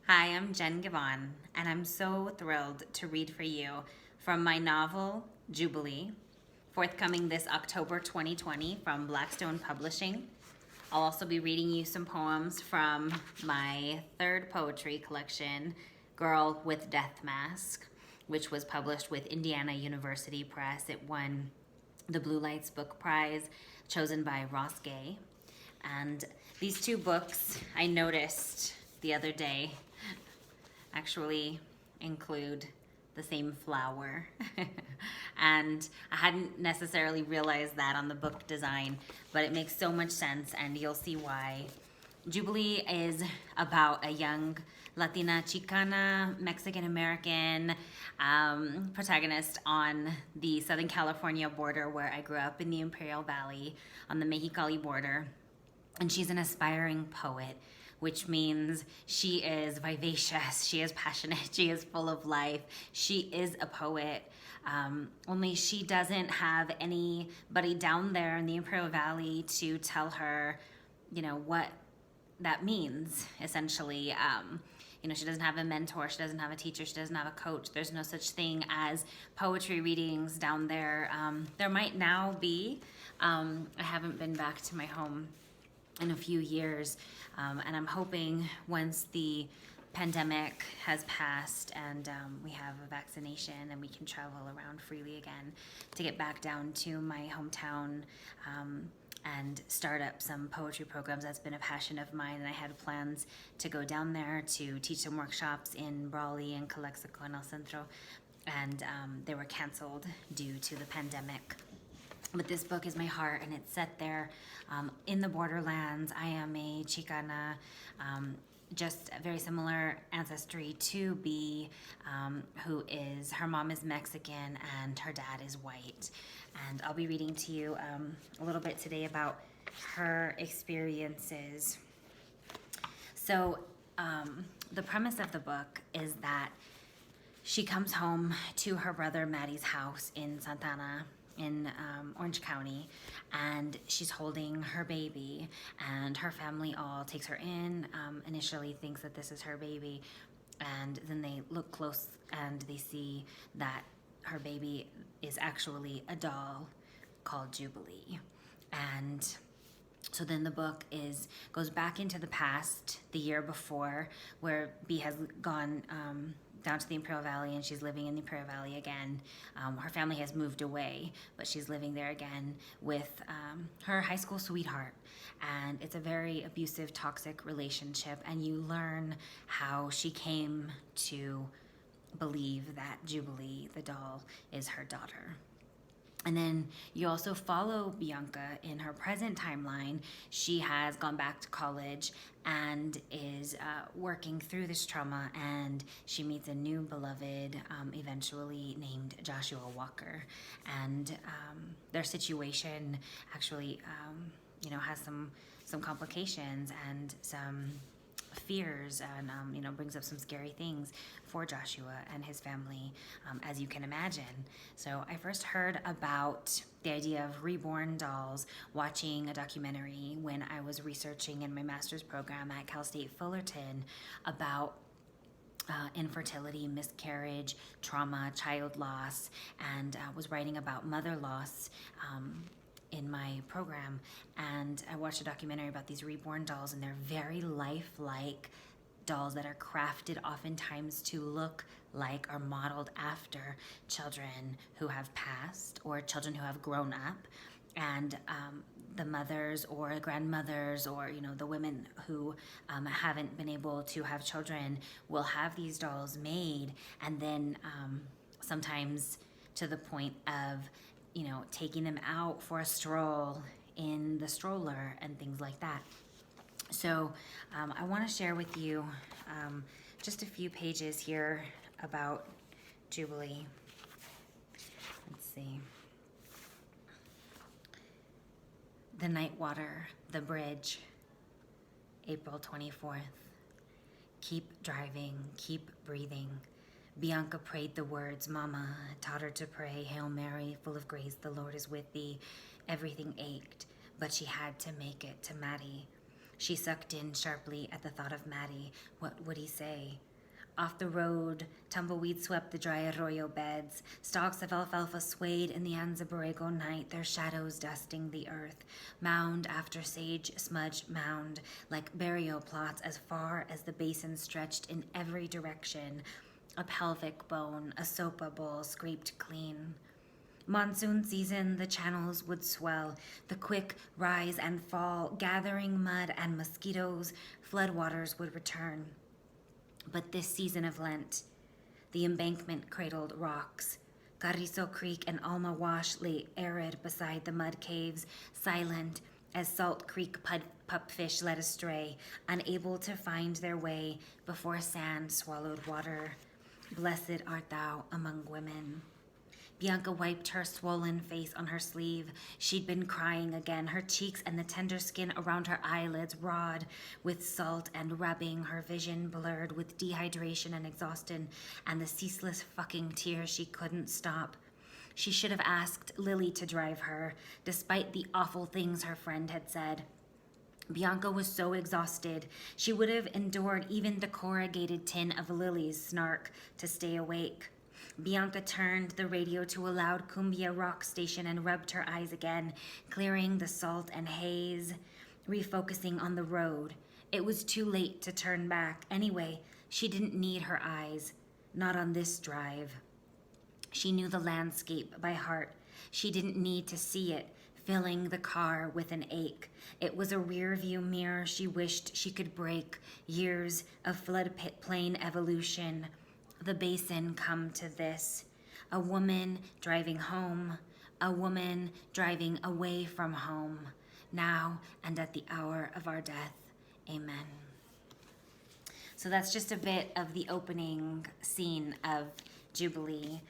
Hi, I'm Jenn Givhan, and I'm so thrilled to read for you from my novel, Jubilee, forthcoming this October 2020 from Blackstone Publishing. I'll also be reading you some poems from my third poetry collection, Girl with Death Mask, which was published with Indiana University Press. It won the Blue Lights Book Prize, chosen by Ross Gay. And these two books I noticed the other day actually include the same flower. And I hadn't necessarily realized that on the book design, but it makes so much sense, and you'll see why. Jubilee is about a young Latina Chicana, Mexican American protagonist on the Southern California border where I grew up in the Imperial Valley on the Mexicali border. And she's an aspiring poet, which means she is vivacious, she is passionate, she is full of life, she is a poet. Only she doesn't have anybody down there in the Imperial Valley to tell her, what that means, essentially. She doesn't have a mentor, she doesn't have a teacher, she doesn't have a coach. There's no such thing as poetry readings down there. There might now be. I haven't been back to my home in a few years, and I'm hoping once the pandemic has passed and we have a vaccination and we can travel around freely again, to get back down to my hometown and start up some poetry programs. That's been a passion of mine, and I had plans to go down there to teach some workshops in Brawley and Calexico and El Centro, and they were canceled due to the pandemic. But this book is my heart, and it's set there in the borderlands. I am a Chicana, just a very similar ancestry to B, her mom is Mexican and her dad is white. And I'll be reading to you a little bit today about her experiences. So the premise of the book is that she comes home to her brother Maddie's house in Santana, in Orange County, and she's holding her baby, and her family all takes her in, initially thinks that this is her baby, and then they look close and they see that her baby is actually a doll called Jubilee. And so then the book goes back into the past, the year before, where B has gone down to the Imperial Valley, and she's living in the Imperial Valley again. Her family has moved away, but she's living there again with her high school sweetheart. And it's a very abusive, toxic relationship, and you learn how she came to believe that Jubilee, the doll, is her daughter. And then you also follow Bianca in her present timeline. She has gone back to college and is working through this trauma, and she meets a new beloved, eventually named Joshua Walker. And their situation actually, has some complications and some fears, and brings up some scary things for Joshua and his family, as you can imagine. So I first heard about the idea of reborn dolls watching a documentary when I was researching in my master's program at Cal State Fullerton about infertility, miscarriage, trauma, child loss, and was writing about mother loss in my program. And I watched a documentary about these reborn dolls, and they're very lifelike dolls that are crafted oftentimes to look like or modeled after children who have passed or children who have grown up. And the mothers or grandmothers or the women who haven't been able to have children will have these dolls made, and then sometimes to the point of taking them out for a stroll in the stroller and things like that. So I want to share with you just a few pages here about Jubilee. Let's see. The night water, the bridge, April 24th. Keep driving, keep breathing. Bianca prayed the words Mama taught her to pray. Hail Mary, full of grace, the Lord is with thee. Everything ached, but she had to make it to Maddie. She sucked in sharply at the thought of Maddie. What would he say? Off the road, tumbleweed swept the dry arroyo beds. Stalks of alfalfa swayed in the Anza Borrego night, their shadows dusting the earth. Mound after sage-smudged mound, like burial plots as far as the basin stretched in every direction. A pelvic bone, a sopa bowl scraped clean. Monsoon season, the channels would swell, the quick rise and fall, gathering mud and mosquitoes. Floodwaters would return. But this season of Lent, the embankment cradled rocks. Carrizo Creek and Alma Wash lay arid beside the mud caves, silent as Salt Creek pupfish led astray, unable to find their way before sand swallowed water. Blessed art thou among women. Bianca wiped her swollen face on her sleeve. She'd been crying again, her cheeks and the tender skin around her eyelids rawed with salt and rubbing, her vision blurred with dehydration and exhaustion and the ceaseless fucking tears she couldn't stop. She should have asked Lily to drive her, despite the awful things her friend had said. Bianca was so exhausted, she would have endured even the corrugated tin of Lily's snark to stay awake. Bianca turned the radio to a loud cumbia rock station and rubbed her eyes again, clearing the salt and haze, refocusing on the road. It was too late to turn back. Anyway, she didn't need her eyes, not on this drive. She knew the landscape by heart. She didn't need to see it, filling the car with an ache. It was a rear-view mirror she wished she could break. Years of floodplain evolution. The basin come to this. A woman driving home, a woman driving away from home, now and at the hour of our death. Amen. So that's just a bit of the opening scene of Jubilee.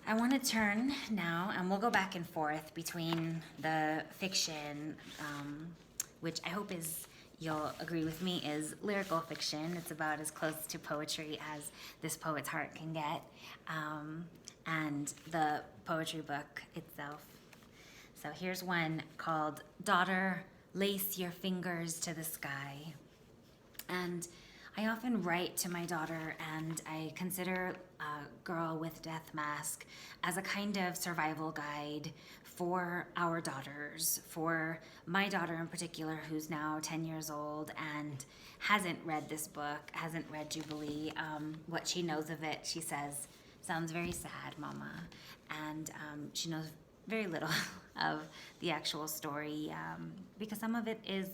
I want to turn now, and we'll go back and forth between the fiction, which I hope you'll agree with me, is lyrical fiction. It's about as close to poetry as this poet's heart can get, and the poetry book itself. So here's one called Daughter, Lace Your Fingers to the Sky. And I often write to my daughter, and I consider Girl with Death Mask as a kind of survival guide for our daughters, for my daughter in particular, who's now 10 years old and hasn't read this book, hasn't read Jubilee. What she knows of it, she says, sounds very sad, Mama. And she knows very little of the actual story, because some of it is,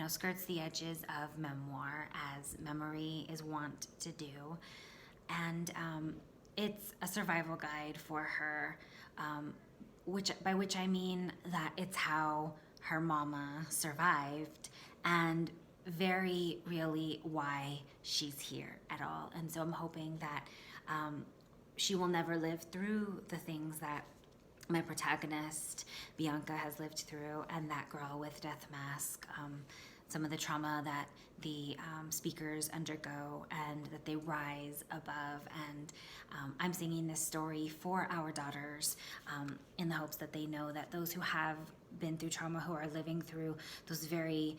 skirts the edges of memoir, as memory is wont to do. And it's a survival guide for her, by which I mean that it's how her mama survived, and very really why she's here at all. And so I'm hoping that she will never live through the things that my protagonist, Bianca, has lived through, and that Girl with Death Mask, some of the trauma that the speakers undergo and that they rise above. And I'm singing this story for our daughters in the hopes that they know that those who have been through trauma, who are living through those very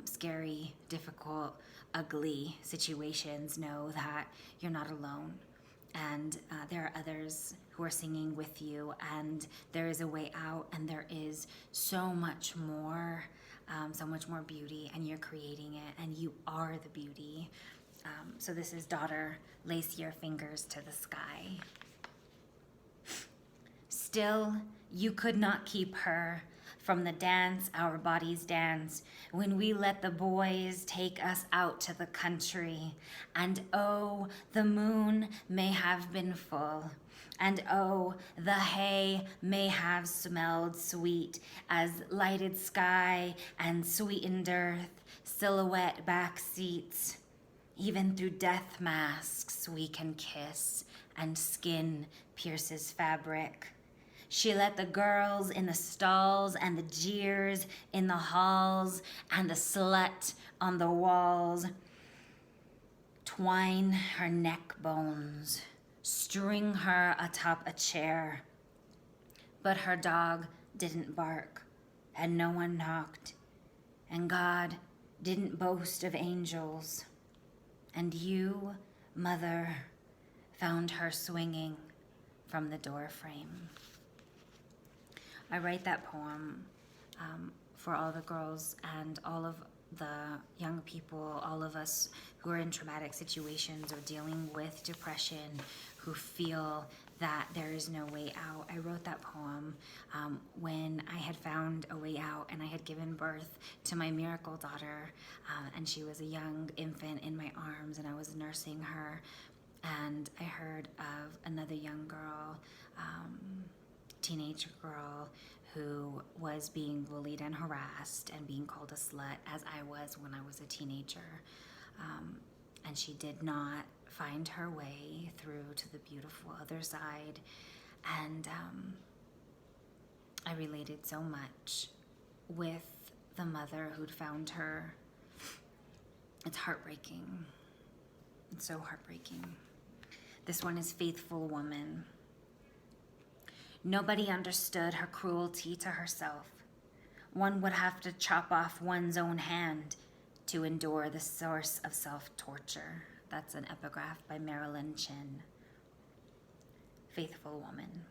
scary, difficult, ugly situations, know that you're not alone. And there are others who are singing with you, and there is a way out, and there is so much more beauty, and you're creating it, and you are the beauty. So this is Daughter, Lace Your Fingers to the Sky. Still, you could not keep her from the dance our bodies dance when we let the boys take us out to the country. And oh, the moon may have been full, and oh, the hay may have smelled sweet as lighted sky and sweetened earth, silhouette back seats. Even through death masks we can kiss, and skin pierces fabric. She let the girls in the stalls and the jeers in the halls and the slut on the walls twine her neck bones, string her atop a chair. But her dog didn't bark, and no one knocked, and God didn't boast of angels, and you, mother, found her swinging from the door frame. I write that poem for all the girls and all of the young people, all of us who are in traumatic situations or dealing with depression, who feel that there is no way out. I wrote that poem when I had found a way out and I had given birth to my miracle daughter, and she was a young infant in my arms and I was nursing her, and I heard of another young girl, teenage girl, who was being bullied and harassed and being called a slut, as I was when I was a teenager. And she did not find her way through to the beautiful other side. And I related so much with the mother who'd found her. It's heartbreaking. It's so heartbreaking. This one is Faithful Woman. Nobody understood her cruelty to herself. One would have to chop off one's own hand to endure the source of self-torture. That's an epigraph by Marilyn Chin. Faithful Woman.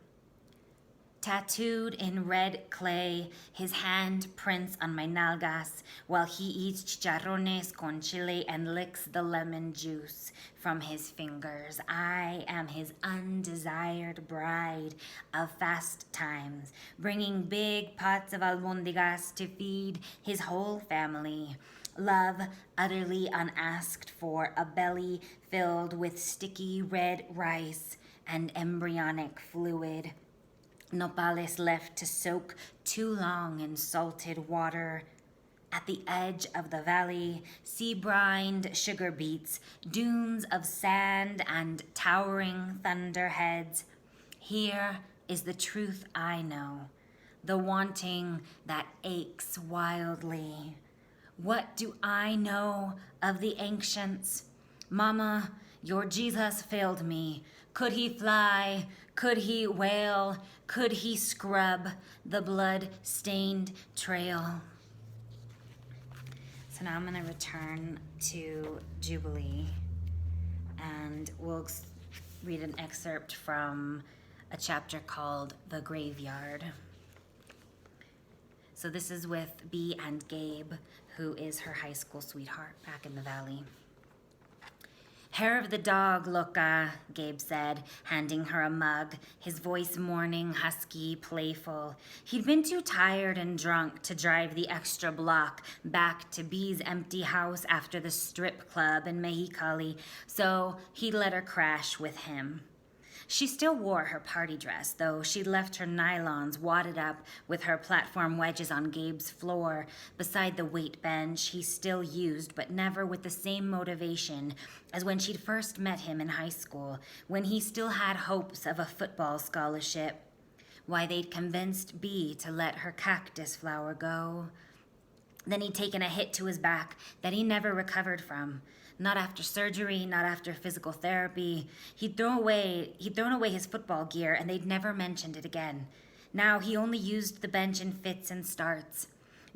Tattooed in red clay, his hand prints on my nalgas while he eats chicharrones con chile and licks the lemon juice from his fingers. I am his undesired bride of fast times, bringing big pots of albondigas to feed his whole family. Love utterly unasked for, a belly filled with sticky red rice and embryonic fluid. Nopales left to soak too long in salted water. At the edge of the valley, sea-brined sugar beets, dunes of sand and towering thunderheads. Here is the truth I know, the wanting that aches wildly. What do I know of the ancients? Mama, your Jesus failed me. Could he fly? Could he wail? Could he scrub the blood-stained trail? So now I'm going to return to Jubilee, and we'll read an excerpt from a chapter called The Graveyard. So this is with Bea and Gabe, who is her high school sweetheart back in the valley. Hair of the dog, loca, Gabe said, handing her a mug, his voice morning, husky, playful. He'd been too tired and drunk to drive the extra block back to Bea's empty house after the strip club in Mexicali, so he'd let her crash with him. She still wore her party dress, though she'd left her nylons wadded up with her platform wedges on Gabe's floor beside the weight bench he still used, but never with the same motivation as when she'd first met him in high school, when he still had hopes of a football scholarship. Why they'd convinced Bea to let her cactus flower go. Then he'd taken a hit to his back that he never recovered from. Not after surgery, not after physical therapy. He'd thrown away his football gear, and they'd never mentioned it again. Now he only used the bench in fits and starts.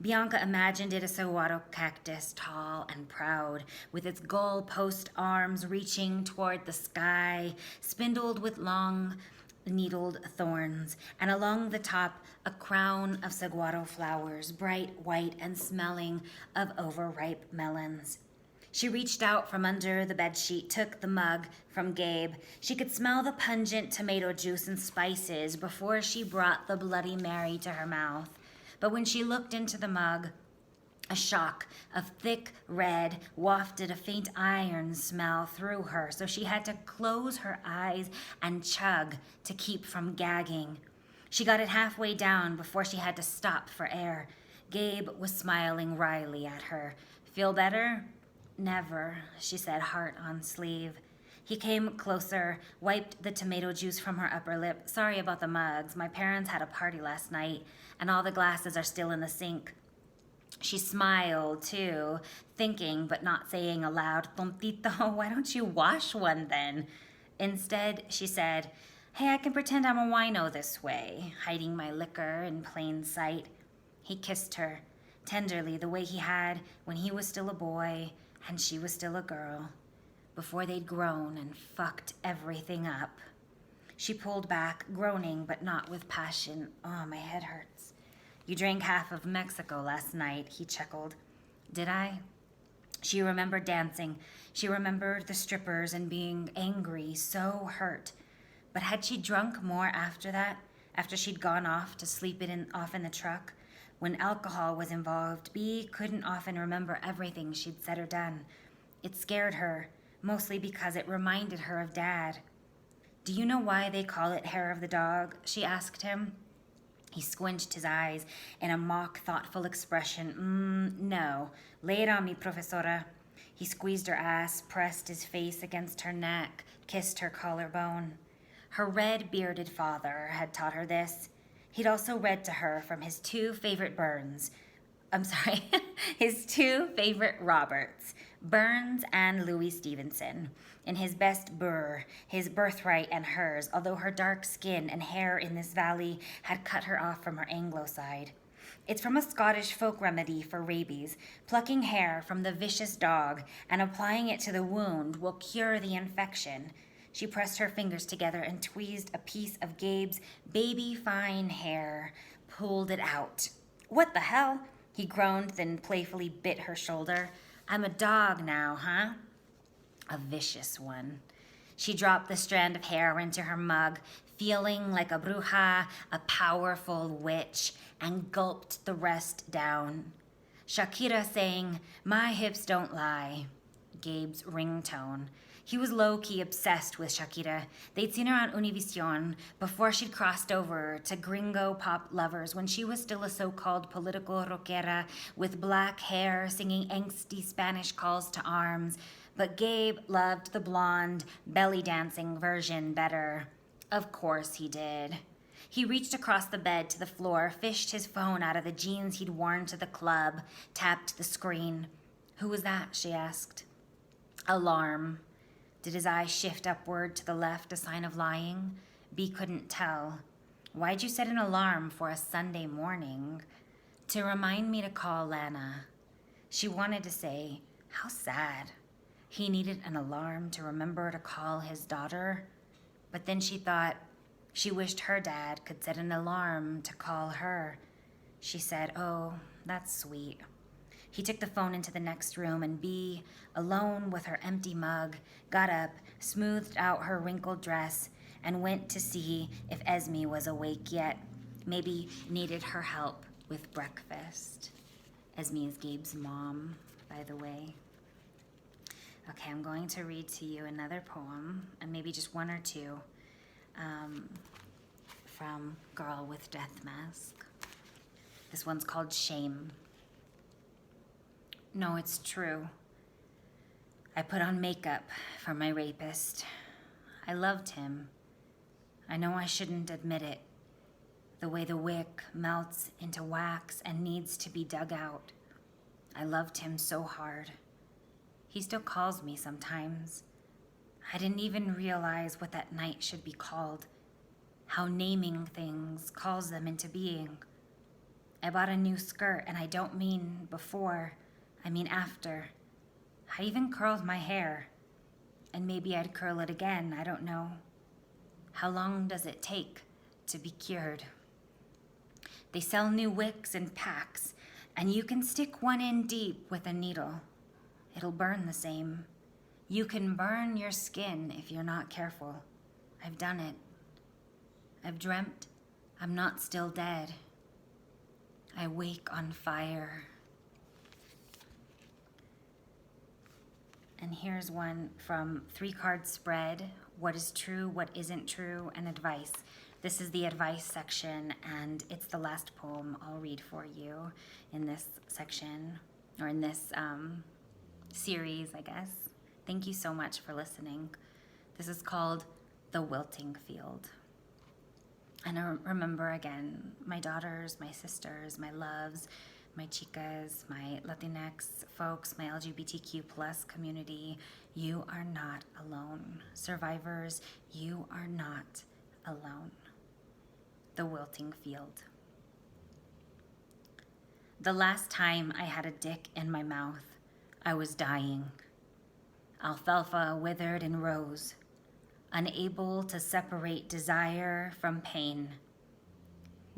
Bianca imagined it a saguaro cactus, tall and proud, with its goal-post arms reaching toward the sky, spindled with long, needled thorns, and along the top a crown of saguaro flowers, bright white and smelling of overripe melons. She reached out from under the bedsheet, took the mug from Gabe. She could smell the pungent tomato juice and spices before she brought the Bloody Mary to her mouth. But when she looked into the mug, a shock of thick red wafted a faint iron smell through her, so she had to close her eyes and chug to keep from gagging. She got it halfway down before she had to stop for air. Gabe was smiling wryly at her. Feel better? Never, she said, heart on sleeve. He came closer, wiped the tomato juice from her upper lip. Sorry about the mugs. My parents had a party last night, and all the glasses are still in the sink. She smiled, too, thinking but not saying aloud, Tontito, why don't you wash one then? Instead, she said, Hey, I can pretend I'm a wino this way, hiding my liquor in plain sight. He kissed her. tenderly the way he had when he was still a boy and she was still a girl, before they'd grown and fucked everything up. She pulled back, groaning, but not with passion. Oh, my head hurts. You drank half of Mexico last night, he chuckled. Did I? She remembered dancing. She remembered the strippers and being angry, so hurt. But had she drunk more after that, after she'd gone off to sleep off in the truck? When alcohol was involved, Bea couldn't often remember everything she'd said or done. It scared her, mostly because it reminded her of Dad. Do you know why they call it hair of the dog? She asked him. He squinched his eyes in a mock, thoughtful expression. No. Lay it on me, professora. He squeezed her ass, pressed his face against her neck, kissed her collarbone. Her red-bearded father had taught her this. He'd also read to her from his two favorite his two favorite Roberts, Burns and Louis Stevenson. In his best burr, his birthright and hers, although her dark skin and hair in this valley had cut her off from her Anglo side. It's from a Scottish folk remedy for rabies. Plucking hair from the vicious dog and applying it to the wound will cure the infection. She pressed her fingers together and tweezed a piece of Gabe's baby-fine hair, pulled it out. What the hell? He groaned, then playfully bit her shoulder. I'm a dog now, huh? A vicious one. She dropped the strand of hair into her mug, feeling like a bruja, a powerful witch, and gulped the rest down. Shakira sang, "My hips don't lie," Gabe's ringtone. He was low-key obsessed with Shakira. They'd seen her on Univision before she'd crossed over to gringo pop lovers when she was still a so-called political rockera with black hair singing angsty Spanish calls to arms. But Gabe loved the blonde, belly-dancing version better. Of course he did. He reached across the bed to the floor, fished his phone out of the jeans he'd worn to the club, tapped the screen. Who was that? She asked. Alarm. Did his eyes shift upward to the left, a sign of lying? Bea couldn't tell. Why'd you set an alarm for a Sunday morning? To remind me to call Lana. She wanted to say, how sad. He needed an alarm to remember to call his daughter. But then she thought she wished her dad could set an alarm to call her. She said, oh, that's sweet. He took the phone into the next room, and Bea, alone with her empty mug, got up, smoothed out her wrinkled dress, and went to see if Esme was awake yet. Maybe needed her help with breakfast. Esme is Gabe's mom, by the way. Okay, I'm going to read to you another poem, and maybe just one or two, from Girl with Death Mask. This one's called Shame. No, it's true. I put on makeup for my rapist. I loved him. I know I shouldn't admit it. The way the wick melts into wax and needs to be dug out. I loved him so hard. He still calls me sometimes. I didn't even realize what that night should be called. How naming things calls them into being. I bought a new skirt, and I don't mean before. I mean after. I even curled my hair. And maybe I'd curl it again, I don't know. How long does it take to be cured? They sell new wicks in packs, and you can stick one in deep with a needle. It'll burn the same. You can burn your skin if you're not careful. I've done it. I've dreamt I'm not still dead. I wake on fire. And here's one from 3-card spread, what is true, what isn't true, and advice. This is the advice section, and it's the last poem I'll read for you in this section, or in this series, I guess. Thank you so much for listening. This is called The Wilting Field. And I remember again, my daughters, my sisters, my loves, my chicas, my Latinx folks, my LGBTQ plus community, you are not alone. Survivors, you are not alone. The Wilting Field. The last time I had a dick in my mouth, I was dying. Alfalfa withered in rows, unable to separate desire from pain.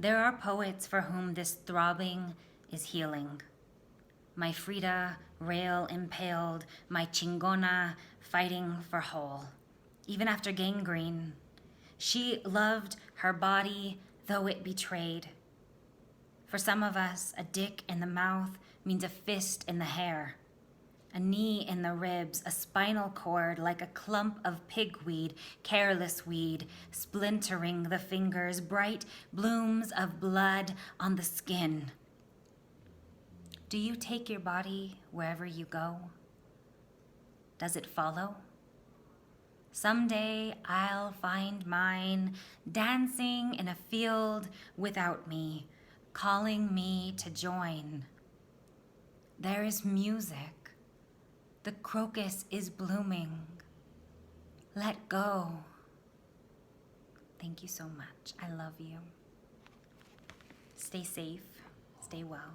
There are poets for whom this throbbing is healing. My Frida rail impaled, my Chingona fighting for whole. Even after gangrene, she loved her body, though it betrayed. For some of us, a dick in the mouth means a fist in the hair, a knee in the ribs, a spinal cord like a clump of pigweed, careless weed, splintering the fingers, bright blooms of blood on the skin. Do you take your body wherever you go? Does it follow? Someday I'll find mine dancing in a field without me, calling me to join. There is music. The crocus is blooming. Let go. Thank you so much. I love you. Stay safe. Stay well.